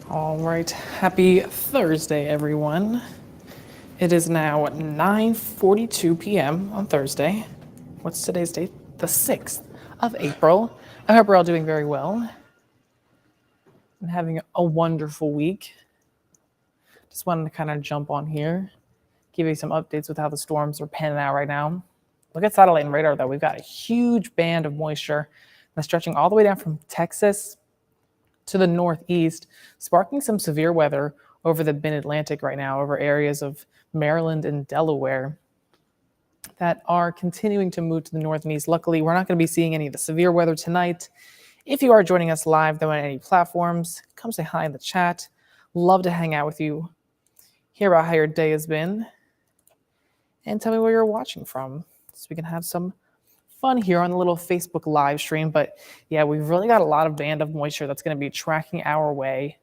All right, happy Thursday, everyone. It is now 9:42 p.m. on Thursday. What's today's date? The 6th of April. I hope we're all doing very well and having a wonderful week. Just wanted to kind of jump on here, give you some updates with how the storms are panning out right now. Look at satellite and radar, though. We've got a huge band of moisture that's stretching all the way down from Texas to the northeast, sparking some severe weather over the mid-Atlantic right now, over areas of Maryland and Delaware that are continuing to move to the north and east. Luckily, we're not going to be seeing any of the severe weather tonight. If you are joining us live, though, on any platforms, come say hi in the chat. Love to hang out with you, hear about how your day has been, and tell me where you're watching from so we can have some fun here on the little Facebook live stream. But yeah, we've really got a lot of band of moisture that's going to be tracking our way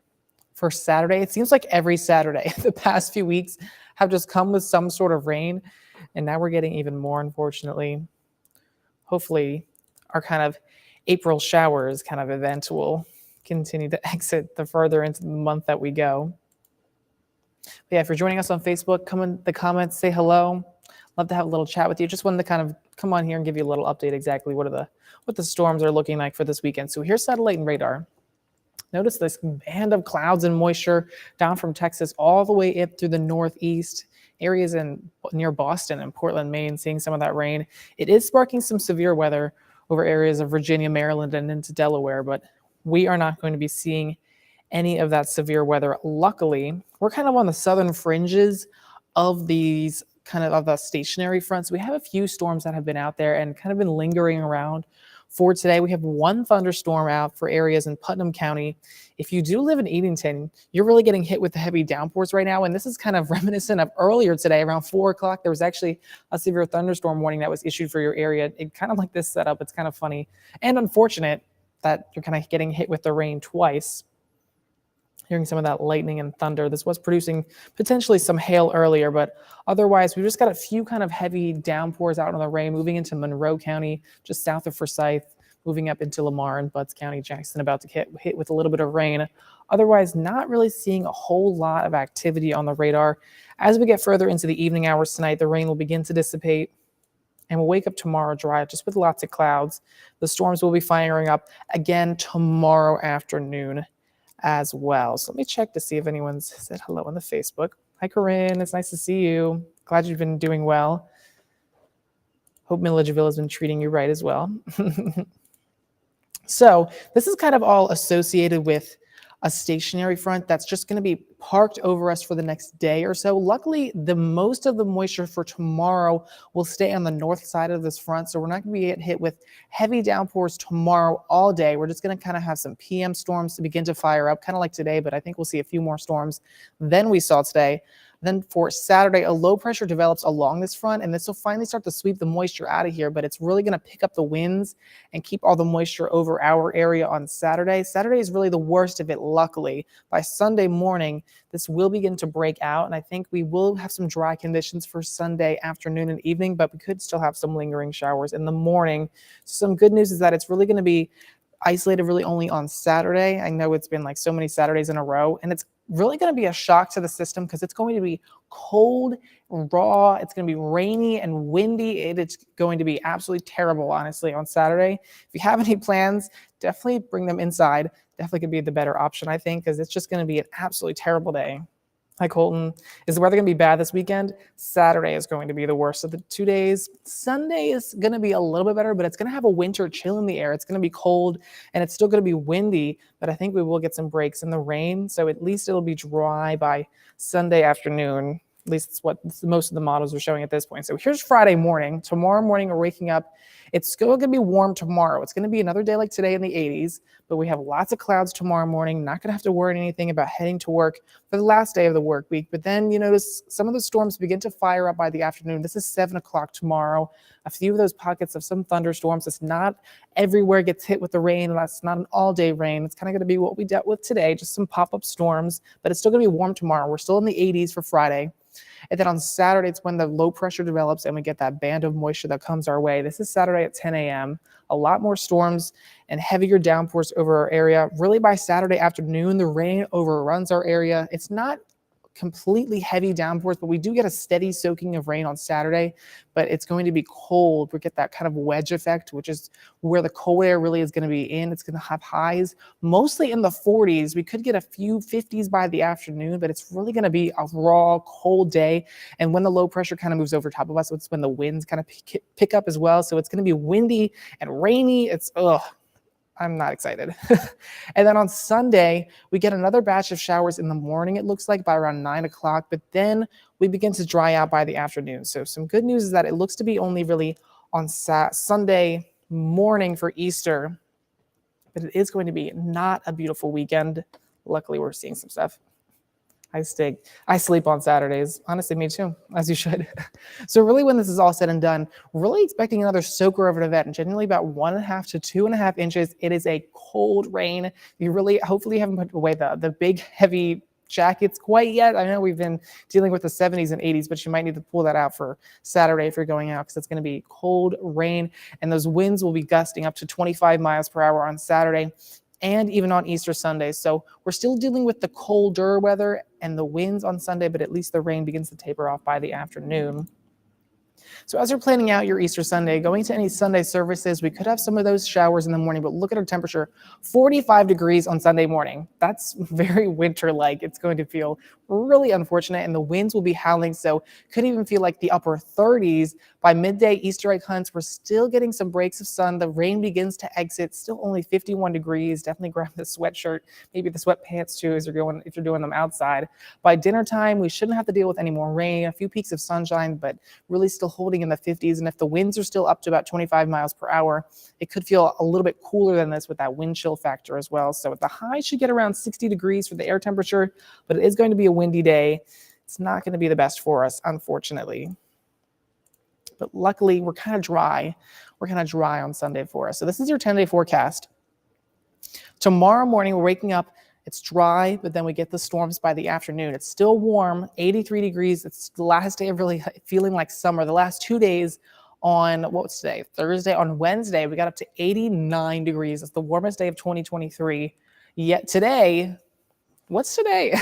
for Saturday. It seems like every Saturday the past few weeks have just come with some sort of rain, and now we're getting even more, unfortunately. Hopefully our kind of April showers kind of event will continue to exit the further into the month that we go. But yeah, if you're joining us on Facebook, come in the comments, say hello. Love to have a little chat with you. Just wanted to kind of come on here and give you a little update exactly what the storms are looking like for this weekend. So here's satellite and radar. Notice this band of clouds and moisture down from Texas all the way up through the northeast, areas near Boston and Portland, Maine, seeing some of that rain. It is sparking some severe weather over areas of Virginia, Maryland, and into Delaware, but we are not going to be seeing any of that severe weather. Luckily, we're kind of on the southern fringes of these kind of the stationary fronts. We have a few storms that have been out there and kind of been lingering around for today. We have one thunderstorm out for areas in Putnam County. If you do live in Edenton, you're really getting hit with the heavy downpours right now. And this is kind of reminiscent of earlier today, around 4 o'clock. There was actually a severe thunderstorm warning that was issued for your area. It kind of like this setup. It's kind of funny and unfortunate that you're kind of getting hit with the rain twice. Hearing some of that lightning and thunder. This was producing potentially some hail earlier, but otherwise we've just got a few kind of heavy downpours out on the rain, moving into Monroe County, just south of Forsyth, moving up into Lamar and Butts County, Jackson, about to get hit with a little bit of rain. Otherwise, not really seeing a whole lot of activity on the radar. As we get further into the evening hours tonight, the rain will begin to dissipate, and we'll wake up tomorrow dry, just with lots of clouds. The storms will be firing up again tomorrow afternoon as well. So let me check to see if anyone's said hello on the Facebook. Hi, Corinne. It's nice to see you. Glad you've been doing well. Hope Milledgeville has been treating you right as well. So this is kind of all associated with a stationary front that's just going to be parked over us for the next day or so. Luckily, the most of the moisture for tomorrow will stay on the north side of this front, so we're not going to be hit with heavy downpours tomorrow all day. We're just going to kind of have some PM storms to begin to fire up, kind of like today, but I think we'll see a few more storms than we saw today. Then for Saturday, a low pressure develops along this front, and this will finally start to sweep the moisture out of here, but it's really going to pick up the winds and keep all the moisture over our area on Saturday. Saturday is really the worst of it, luckily. By Sunday morning, this will begin to break out, and I think we will have some dry conditions for Sunday afternoon and evening, but we could still have some lingering showers in the morning. So some good news is that it's really going to be isolated really only on Saturday. I know it's been like so many Saturdays in a row, and it's really going to be a shock to the system because it's going to be cold, raw. It's going to be rainy and windy. It's going to be absolutely terrible, honestly, on Saturday. If you have any plans, definitely bring them inside. Definitely could be the better option, I think, because it's just going to be an absolutely terrible day. Hi, Colton. Is the weather going to be bad this weekend? Saturday is going to be the worst of the 2 days. Sunday is going to be a little bit better, but it's going to have a winter chill in the air. It's going to be cold, and it's still going to be windy, but I think we will get some breaks in the rain, so at least it'll be dry by Sunday afternoon. At least it's what most of the models are showing at this point. So here's Friday morning. Tomorrow morning, we're waking up. It's still going to be warm tomorrow. It's going to be another day like today in the 80s, but we have lots of clouds tomorrow morning. Not going to have to worry anything about heading to work for the last day of the work week. But then you notice some of the storms begin to fire up by the afternoon. This is 7 o'clock tomorrow. A few of those pockets of some thunderstorms. It's not everywhere gets hit with the rain. That's not an all-day rain. It's kind of going to be what we dealt with today, just some pop-up storms, but it's still going to be warm tomorrow. We're still in the 80s for Friday. And then on Saturday, it's when the low pressure develops and we get that band of moisture that comes our way. This is Saturday at 10 a.m. A lot more storms and heavier downpours over our area. Really, by Saturday afternoon, the rain overruns our area. It's not completely heavy downpours, but we do get a steady soaking of rain on Saturday, but it's going to be cold. We get that kind of wedge effect, which is where the cold air really is going to be in. It's going to have highs mostly in the 40s. We could get a few 50s by the afternoon, but it's really going to be a raw, cold day. And when the low pressure kind of moves over top of us, it's when the winds kind of pick up as well. So it's going to be windy and rainy. I'm not excited. And then on Sunday, we get another batch of showers in the morning, it looks like by around 9 o'clock, but then we begin to dry out by the afternoon. So some good news is that it looks to be only really on Sunday morning for Easter, but it is going to be not a beautiful weekend. Luckily, we're seeing some stuff. I sleep on Saturdays. Honestly, me too, as you should. So really, when this is all said and done, really expecting another soaker of an event, generally about 1.5 to 2.5 inches. It is a cold rain. You really, hopefully, haven't put away the big, heavy jackets quite yet. I know we've been dealing with the 70s and 80s, but you might need to pull that out for Saturday if you're going out, because it's going to be cold rain, and those winds will be gusting up to 25 miles per hour on Saturday and even on Easter Sunday. So we're still dealing with the colder weather and the winds on Sunday, but at least the rain begins to taper off by the afternoon. So as you're planning out your Easter Sunday, going to any Sunday services, we could have some of those showers in the morning, but look at our temperature, 45 degrees on Sunday morning. That's very winter-like. It's going to feel really unfortunate, and the winds will be howling, so could even feel like the upper 30s. By midday, Easter egg hunts, we're still getting some breaks of sun. The rain begins to exit, still only 51 degrees. Definitely grab the sweatshirt, maybe the sweatpants too, if you're doing them outside. By dinner time, we shouldn't have to deal with any more rain, a few peaks of sunshine, but really still holding in the 50s. And if the winds are still up to about 25 miles per hour, it could feel a little bit cooler than this with that wind chill factor as well. So the high should get around 60 degrees for the air temperature, but it is going to be a windy day. It's not going to be the best for us, unfortunately. But luckily, we're kind of dry. We're kind of dry on Sunday for us. So this is your 10-day forecast. Tomorrow morning, we're waking up. It's dry, but then we get the storms by the afternoon. It's still warm, 83 degrees. It's the last day of really feeling like summer. The last 2 days on, what's today? Thursday. On Wednesday, we got up to 89 degrees. It's the warmest day of 2023. Yet today, what's today?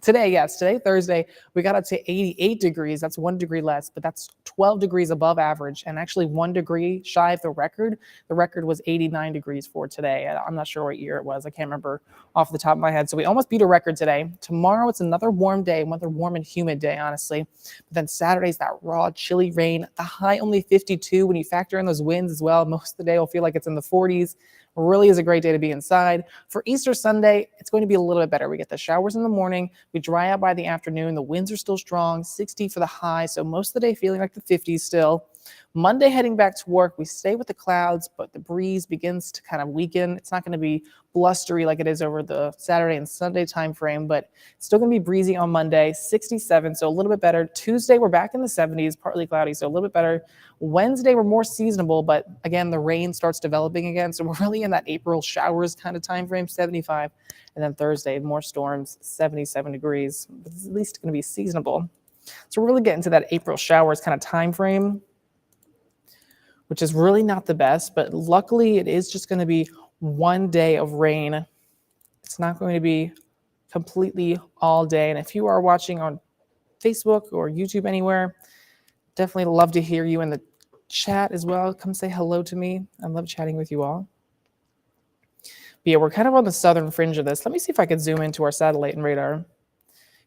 Today, Thursday, we got up to 88 degrees. That's 1 degree less, but that's 12 degrees above average and actually 1 degree shy of the record. The record was 89 degrees for today. I'm not sure what year it was. I can't remember off the top of my head. So we almost beat a record today. Tomorrow, it's another warm day, another warm and humid day, honestly. But then Saturday's that raw, chilly rain. The high only 52. When you factor in those winds as well, most of the day will feel like it's in the 40s. Really is a great day to be inside. For Easter Sunday, it's going to be a little bit better. We get the showers in the morning. We dry out by the afternoon. The winds are still strong, 60 for the high. So most of the day feeling like the 50s still. Monday, heading back to work, we stay with the clouds, but the breeze begins to kind of weaken. It's not going to be blustery like it is over the Saturday and Sunday time frame, but it's still going to be breezy on Monday, 67, so a little bit better. Tuesday, we're back in the 70s, partly cloudy, so a little bit better. Wednesday, we're more seasonable, but again, the rain starts developing again, so we're really in that April showers kind of time frame, 75. And then Thursday, more storms, 77 degrees, but it's at least going to be seasonable. So we're really getting to that April showers kind of time frame, which is really not the best, but luckily it is just going to be 1 day of rain. It's not going to be completely all day. And if you are watching on Facebook or YouTube anywhere, definitely love to hear you in the chat as well. Come say hello to me. I love chatting with you all. But yeah, we're kind of on the southern fringe of this. Let me see if I can zoom into our satellite and radar.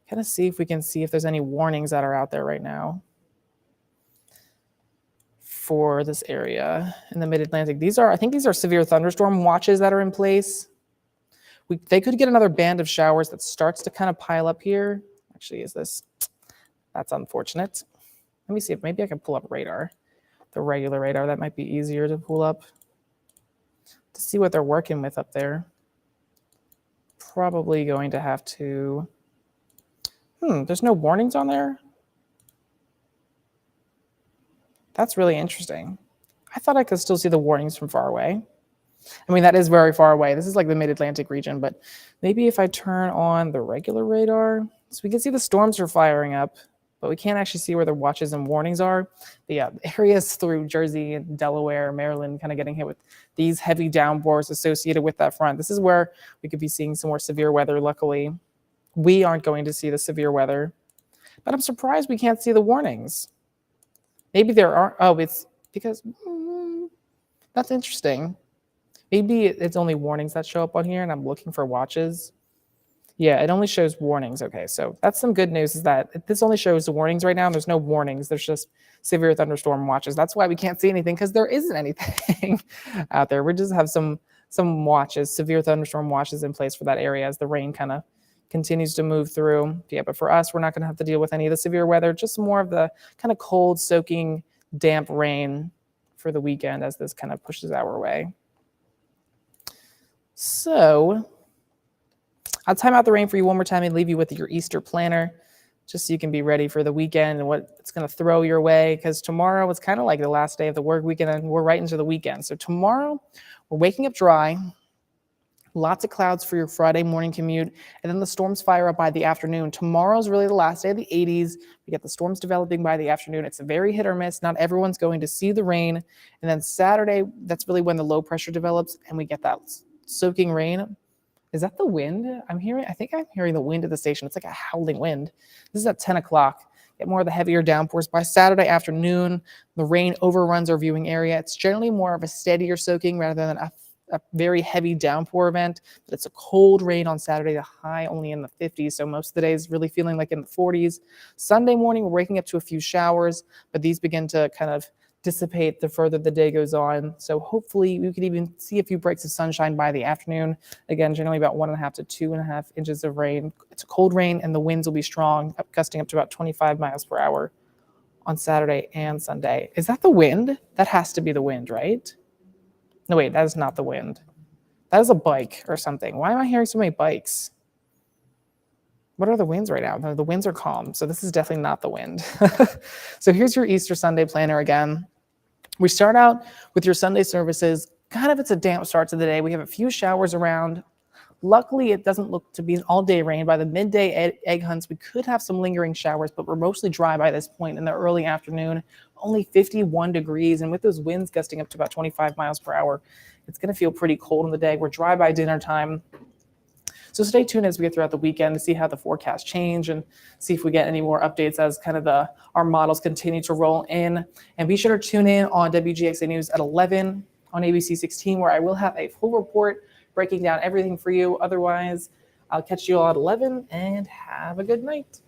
Kind of see if we can see if there's any warnings that are out there right now for this area in the mid-Atlantic. I think these are severe thunderstorm watches that are in place. They could get another band of showers that starts to kind of pile up here. Actually, that's unfortunate. Let me see if maybe I can pull up radar, the regular radar. That might be easier to pull up to see what they're working with up there. Probably going to have to, there's no warnings on there. That's really interesting. I thought I could still see the warnings from far away. I mean, that is very far away. This is like the mid-Atlantic region, but maybe if I turn on the regular radar, so we can see the storms are firing up. but we can't actually see where the watches and warnings are. But yeah, areas through Jersey, Delaware, Maryland kind of getting hit with these heavy downpours associated with that front. This is where we could be seeing some more severe weather. Luckily, we aren't going to see the severe weather, but I'm surprised we can't see the warnings. Maybe there are. Oh, it's because that's interesting. Maybe it's only warnings that show up on here, and I'm looking for watches. Yeah, it only shows warnings. Okay, so that's some good news, is that this only shows the warnings right now. And there's no warnings. There's just severe thunderstorm watches. That's why we can't see anything, because there isn't anything out there. We just have some watches, severe thunderstorm watches in place for that area as the rain kind of continues to move through. Yeah, but for us, we're not going to have to deal with any of the severe weather, just more of the kind of cold, soaking, damp rain for the weekend as this kind of pushes our way. So I'll time out the rain for you one more time and leave you with your Easter planner, just so you can be ready for the weekend and what it's going to throw your way, because tomorrow is kind of like the last day of the work weekend, and we're right into the weekend. So tomorrow, we're waking up dry, lots of clouds for your Friday morning commute, and then the storms fire up by the afternoon. Tomorrow's really the last day of the 80s. We get the storms developing by the afternoon. It's a very hit or miss. Not everyone's going to see the rain. And then Saturday, that's really when the low pressure develops, and we get that soaking rain. Is that the wind? I think I'm hearing the wind at the station. It's like a howling wind. This is at 10 o'clock. Get more of the heavier downpours. By Saturday afternoon, the rain overruns our viewing area. It's generally more of a steadier soaking rather than a very heavy downpour event. But it's a cold rain on Saturday, the high only in the 50s. So most of the day is really feeling like in the 40s. Sunday morning, we're waking up to a few showers, but these begin to kind of dissipate the further the day goes on. So hopefully we could even see a few breaks of sunshine by the afternoon. Again, generally about 1.5 to 2.5 inches of rain. It's a cold rain, and the winds will be strong, gusting up to about 25 miles per hour on Saturday and Sunday. Is that the wind? That has to be the wind, right? No, wait, that is not the wind. That is a bike or something. Why am I hearing so many bikes? What are the winds right now? No, the winds are calm, so this is definitely not the wind. So here's your Easter Sunday planner again. We start out with your Sunday services. Kind of it's a damp start to the day. We have a few showers around. Luckily, it doesn't look to be an all-day rain. By the midday egg hunts, we could have some lingering showers, but we're mostly dry by this point in the early afternoon. Only 51 degrees, and with those winds gusting up to about 25 miles per hour, it's going to feel pretty cold in the day. We're dry by dinner time. So stay tuned as we get throughout the weekend to see how the forecasts change and see if we get any more updates as kind of our models continue to roll in. And be sure to tune in on WGXA News at 11 on ABC 16, where I will have a full report breaking down everything for you. Otherwise, I'll catch you all at 11, and have a good night.